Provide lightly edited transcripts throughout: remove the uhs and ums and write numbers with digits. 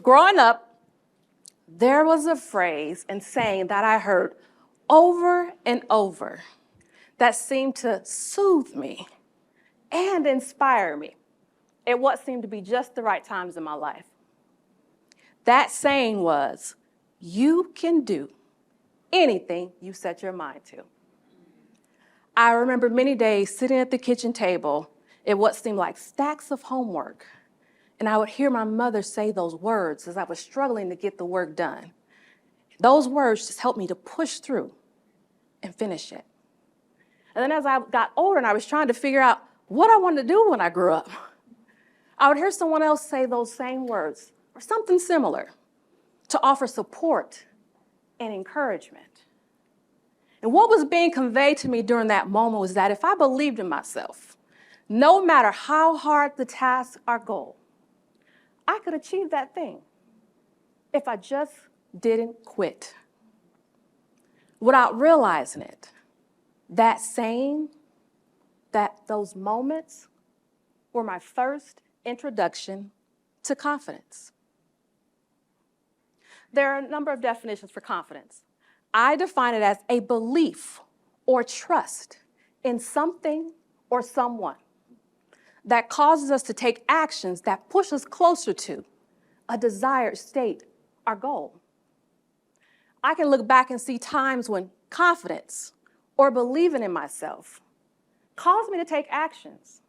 Growing up, there was a phrase and saying that I heard over and over that seemed to soothe me and inspire me at what seemed to be just the right times in my life. That saying was, you can do anything you set your mind to. I remember many days sitting at the kitchen table at what seemed like stacks of homework, and I would hear my mother say those words as I was struggling to get the work done. Those words just helped me to push through and finish it. And then as I got older and I was trying to figure out what I wanted to do when I grew up, I would hear someone else say those same words or something similar to offer support and encouragement. And what was being conveyed to me during that moment was that if I believed in myself, no matter how hard the task or goal, I could achieve that thing if I just didn't quit. Without realizing it, that saying, that those moments were my first introduction to confidence. There are a number of definitions for confidence. I define it as a belief or trust in something or someone that causes us to take actions that push us closer to a desired state or goal. I can look back and see times when confidence or believing in myself caused me to take actions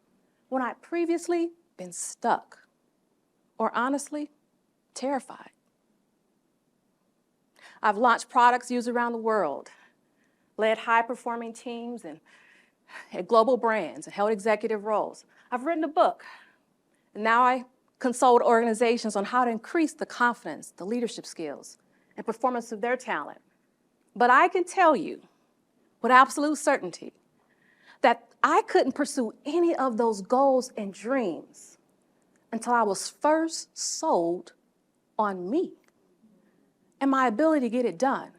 when I'd previously been stuck or honestly terrified. I've launched products used around the world, led high-performing teams at global brands, and held executive roles. I've written a book, and now I consult organizations on how to increase the confidence, the leadership skills, and performance of their talent. But I can tell you with absolute certainty that I couldn't pursue any of those goals and dreams until I was first sold on me and my ability to get it done.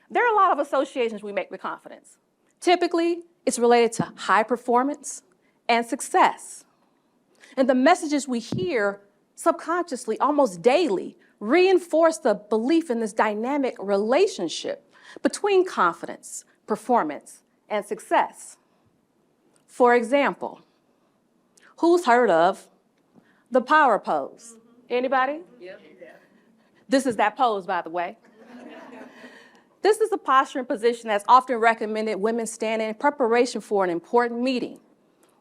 There are a lot of associations we make with confidence. Typically, it's related to high performance and success. And the messages we hear subconsciously, almost daily, reinforce the belief in this dynamic relationship between confidence, performance, and success. For example, who's heard of the power pose? Anybody? Yep. This is that pose, by the way. This is a posture and position that's often recommended women stand in preparation for an important meeting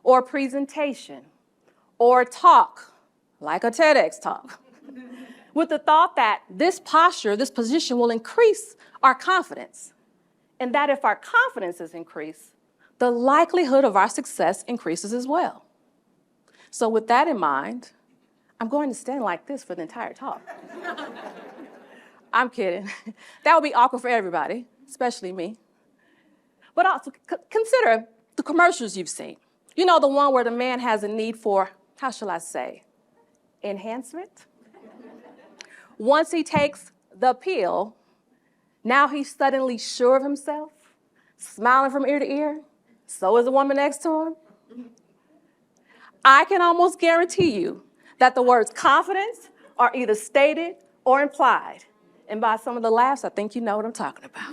or presentation or talk, like a TEDx talk, with the thought that this posture, this position will increase our confidence, and that if our confidence is increased, the likelihood of our success increases as well. So with that in mind, I'm going to stand like this for the entire talk. I'm kidding. That would be awkward for everybody, especially me. But also consider the commercials you've seen. You know, the one where the man has a need for, how shall I say, enhancement? Once he takes the pill, now he's suddenly sure of himself, smiling from ear to ear. So is the woman next to him. I can almost guarantee you that the words confidence are either stated or implied. And by some of the laughs, I think you know what I'm talking about.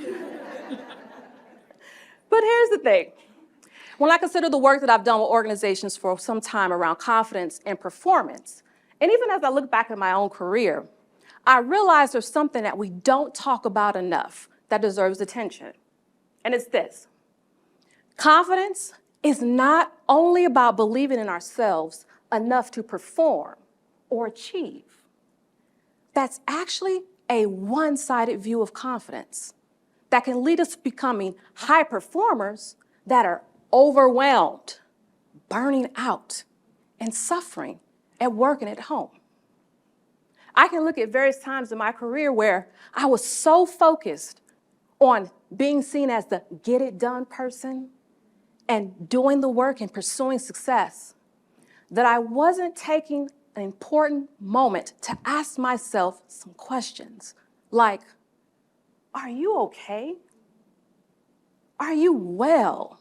But here's the thing. When I consider the work that I've done with organizations for some time around confidence and performance, and even as I look back at my own career, I realize there's something that we don't talk about enough that deserves attention. And it's this. Confidence is not only about believing in ourselves enough to perform or achieve. That's actually a one-sided view of confidence that can lead us to becoming high performers that are overwhelmed, burning out, and suffering at work and at home. I can look at various times in my career where I was so focused on being seen as the get-it-done person and doing the work and pursuing success that I wasn't taking an important moment to ask myself some questions like, are you okay? Are you well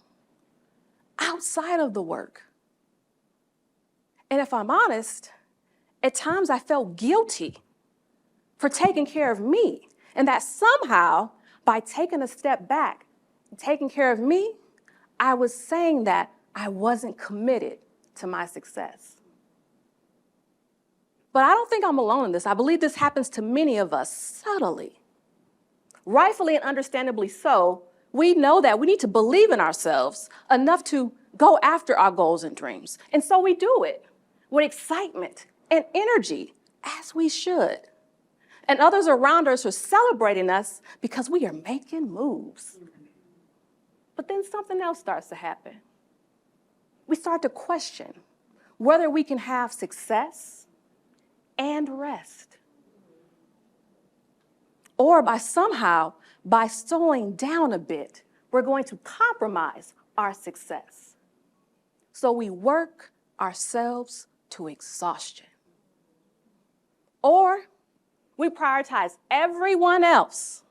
outside of the work? And if I'm honest, At times I felt guilty for taking care of me, and that somehow, by taking a step back and taking care of me, I was saying that I wasn't committed to my success. But I don't think I'm alone in this. I believe this happens to many of us subtly. Rightfully and understandably so, we know that we need to believe in ourselves enough to go after our goals and dreams. And so we do it with excitement and energy, as we should. And others around us are celebrating us because we are making moves. But then something else starts to happen. We start to question whether we can have success and rest. Or by slowing down a bit, we're going to compromise our success. So we work ourselves to exhaustion. Or we prioritize everyone else,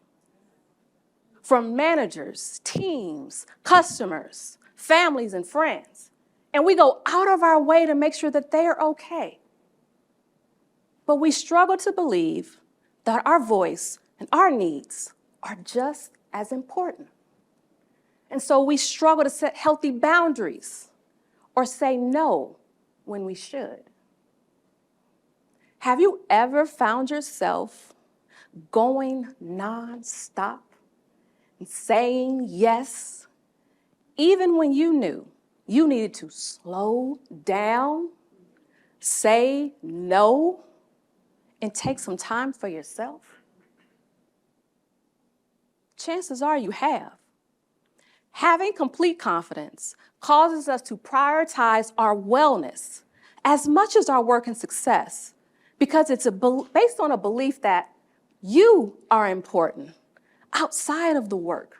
from managers, teams, customers, families, and friends, and we go out of our way to make sure that they are okay. But we struggle to believe that our voice and our needs are just as important. And so we struggle to set healthy boundaries or say no when we should. Have you ever found yourself going nonstop and saying yes, even when you knew you needed to slow down, say no, and take some time for yourself? Chances are you have. Having complete confidence causes us to prioritize our wellness as much as our work and success, because it's based on a belief that you are important outside of the work.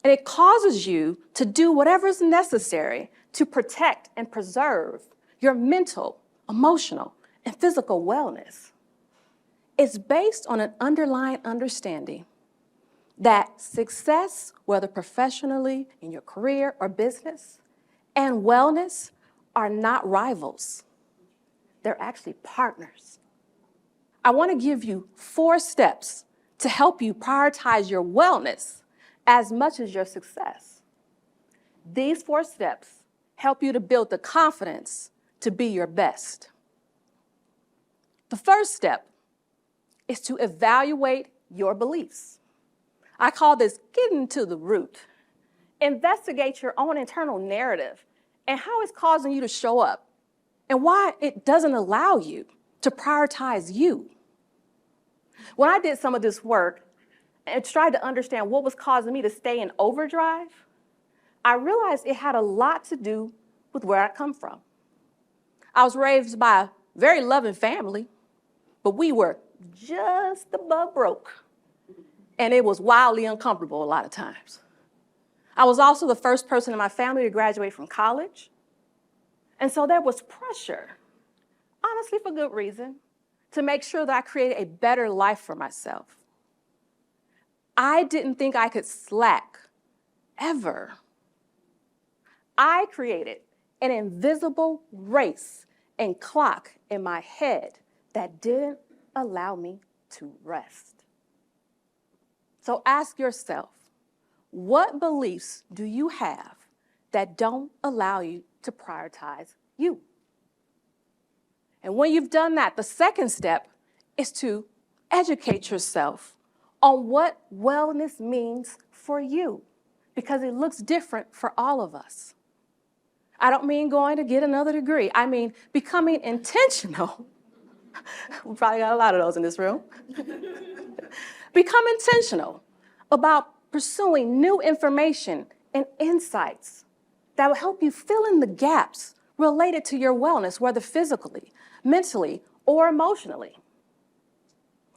And it causes you to do whatever is necessary to protect and preserve your mental, emotional, and physical wellness. It's based on an underlying understanding that success, whether professionally, in your career or business, and wellness are not rivals. They're actually partners. I want to give you 4 steps to help you prioritize your wellness as much as your success. These 4 steps help you to build the confidence to be your best. The first step is to evaluate your beliefs. I call this getting to the root. Investigate your own internal narrative and how it's causing you to show up and why it doesn't allow you to prioritize you. When I did some of this work and tried to understand what was causing me to stay in overdrive, I realized it had a lot to do with where I come from. I was raised by a very loving family, but we were just above broke. And it was wildly uncomfortable a lot of times. I was also the first person in my family to graduate from college. And so there was pressure, honestly for good reason, to make sure that I created a better life for myself. I didn't think I could slack, ever. I created an invisible race and clock in my head that didn't allow me to rest. So ask yourself, what beliefs do you have that don't allow you to prioritize you? And when you've done that, the second step is to educate yourself on what wellness means for you, because it looks different for all of us. I don't mean going to get another degree. I mean becoming intentional. We probably got a lot of those in this room. Become intentional about pursuing new information and insights that will help you fill in the gaps related to your wellness, whether physically, mentally, or emotionally.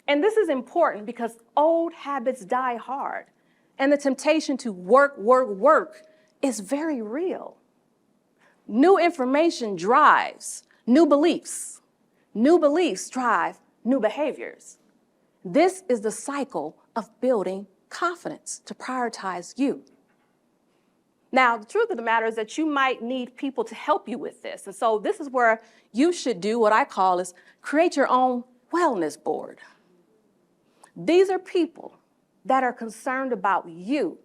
And this is important because old habits die hard, and the temptation to work is very real. New information drives new beliefs. New beliefs drive new behaviors. This is the cycle of building confidence to prioritize you. Now, the truth of the matter is that you might need people to help you with this. And so this is where you should do what I call is create your own wellness board. These are people that are concerned about you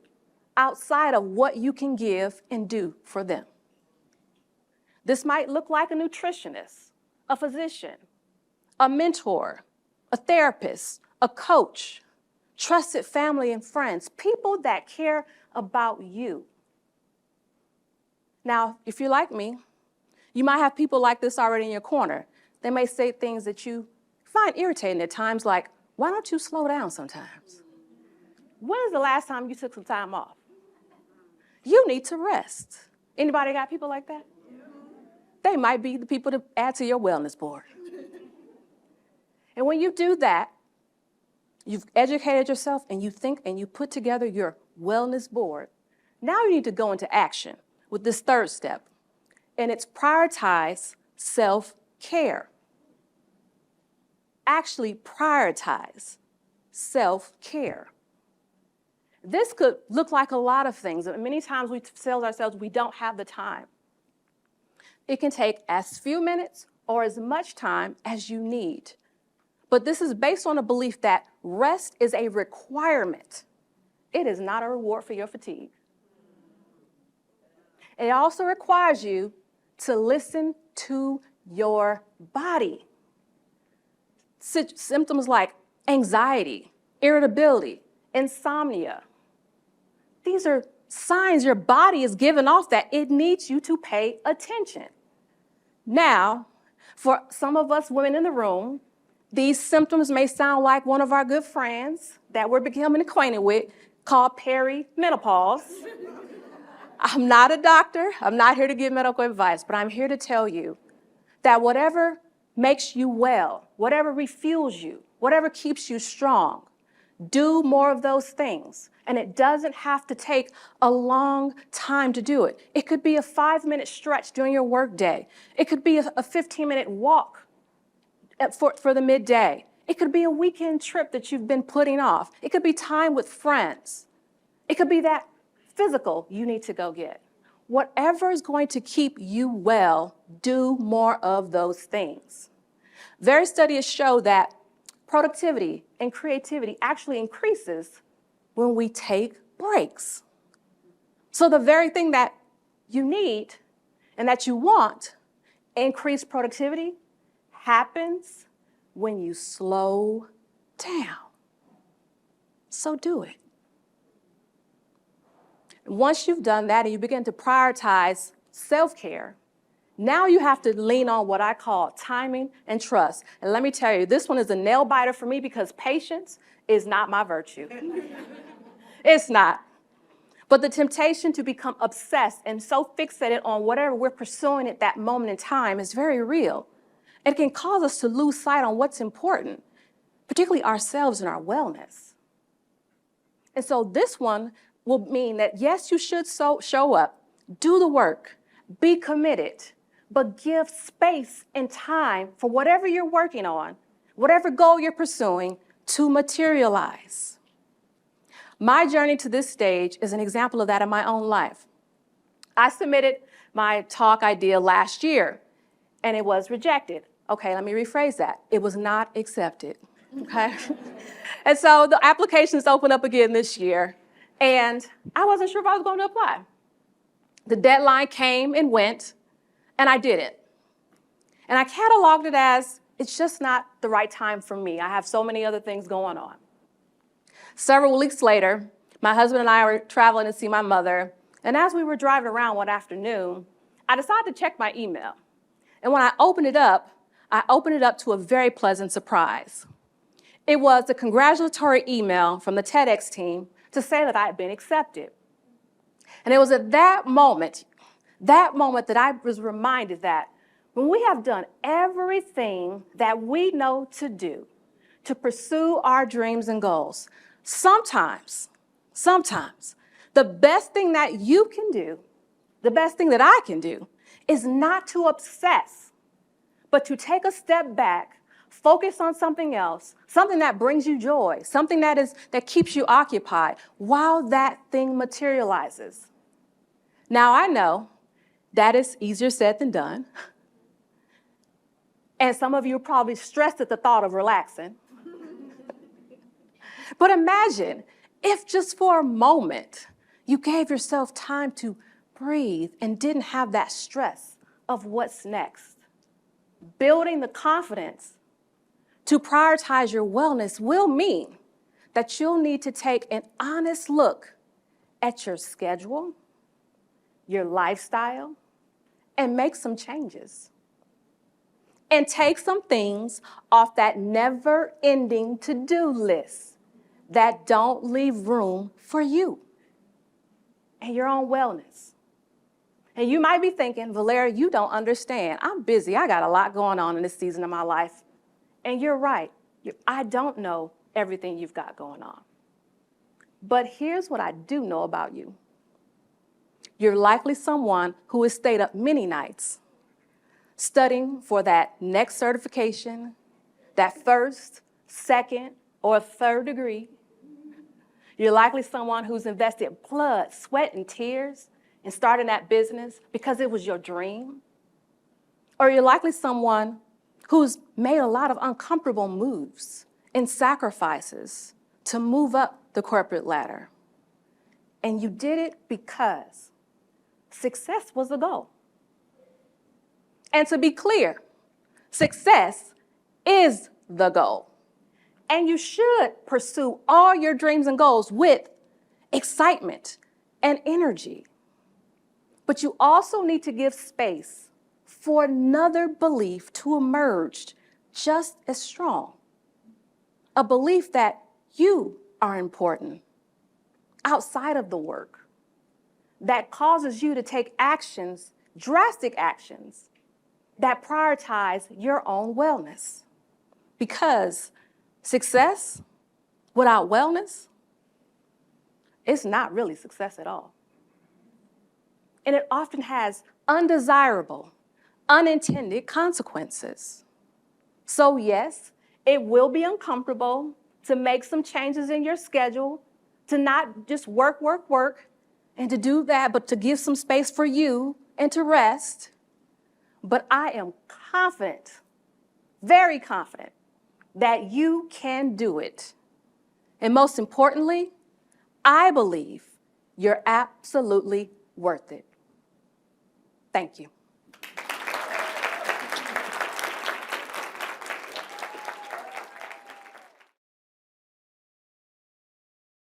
outside of what you can give and do for them. This might look like a nutritionist, a physician, a mentor, a therapist, a coach, trusted family and friends, people that care about you. Now, if you're like me, you might have people like this already in your corner. They may say things that you find irritating at times, like, why don't you slow down sometimes? When is the last time you took some time off? You need to rest. Anybody got people like that? They might be the people to add to your wellness board. And when you do that, you've educated yourself and you think and you put together your wellness board. Now you need to go into action with this third step, and it's prioritize self-care. Actually prioritize self-care. This could look like a lot of things. Many times we tell ourselves we don't have the time. It can take as few minutes or as much time as you need. But this is based on a belief that rest is a requirement. It is not a reward for your fatigue. It also requires you to listen to your body. Symptoms like anxiety, irritability, insomnia. These are signs your body is giving off that it needs you to pay attention. Now, for some of us women in the room, these symptoms may sound like one of our good friends that we're becoming acquainted with called perimenopause. I'm not a doctor. I'm not here to give medical advice, but I'm here to tell you that whatever makes you well, whatever refuels you, whatever keeps you strong, do more of those things. And it doesn't have to take a long time to do it. It could be a 5-minute stretch during your workday. It could be a 15-minute walk for the midday. It could be a weekend trip that you've been putting off. It could be time with friends. It could be that physical you need to go get. Whatever is going to keep you well, do more of those things. Various studies show that productivity and creativity actually increases when we take breaks. So the very thing that you need and that you want, increased productivity, happens when you slow down. So do it. Once you've done that and you begin to prioritize self-care, now you have to lean on what I call timing and trust. And let me tell you, this one is a nail biter for me because patience is not my virtue. It's not. But the temptation to become obsessed and so fixated on whatever we're pursuing at that moment in time is very real. It can cause us to lose sight on what's important, particularly ourselves and our wellness. And so this one will mean that, yes, you should show up, do the work, be committed, but give space and time for whatever you're working on, whatever goal you're pursuing, to materialize. My journey to this stage is an example of that in my own life. I submitted my talk idea last year, and it was rejected. Okay, let me rephrase that. It was not accepted, okay? And so the applications opened up again this year, and I wasn't sure if I was going to apply. The deadline came and went, and I did it. And I cataloged it as, it's just not the right time for me. I have so many other things going on. Several weeks later, my husband and I were traveling to see my mother, and as we were driving around one afternoon, I decided to check my email. And when I opened it up to a very pleasant surprise. It was a congratulatory email from the TEDx team to say that I had been accepted. And it was at that moment that I was reminded that when we have done everything that we know to do to pursue our dreams and goals, sometimes, the best thing that you can do, the best thing that I can do, is not to obsess, but to take a step back, focus on something else, something that brings you joy, something that keeps you occupied while that thing materializes. Now, I know that is easier said than done. And some of you are probably stressed at the thought of relaxing. But imagine if just for a moment you gave yourself time to breathe and didn't have that stress of what's next. Building the confidence to prioritize your wellness will mean that you'll need to take an honest look at your schedule, your lifestyle, and make some changes. And take some things off that never-ending to-do list that don't leave room for you and your own wellness. And you might be thinking, Valeria, you don't understand. I'm busy. I got a lot going on in this season of my life. And you're right. I don't know everything you've got going on. But here's what I do know about you. You're likely someone who has stayed up many nights studying for that next certification, that first, second, or third degree. You're likely someone who's invested blood, sweat, and tears in starting that business because it was your dream. Or you're likely someone who's made a lot of uncomfortable moves and sacrifices to move up the corporate ladder. And you did it because success was the goal. And to be clear, success is the goal. And you should pursue all your dreams and goals with excitement and energy. But you also need to give space for another belief to emerge just as strong. A belief that you are important outside of the work, that causes you to take actions, drastic actions, that prioritize your own wellness. Because success without wellness, it's not really success at all. And it often has undesirable, unintended consequences. So yes, it will be uncomfortable to make some changes in your schedule, to not just work, and to do that, but to give some space for you and to rest. But I am confident, very confident, that you can do it. And most importantly, I believe you're absolutely worth it. Thank you.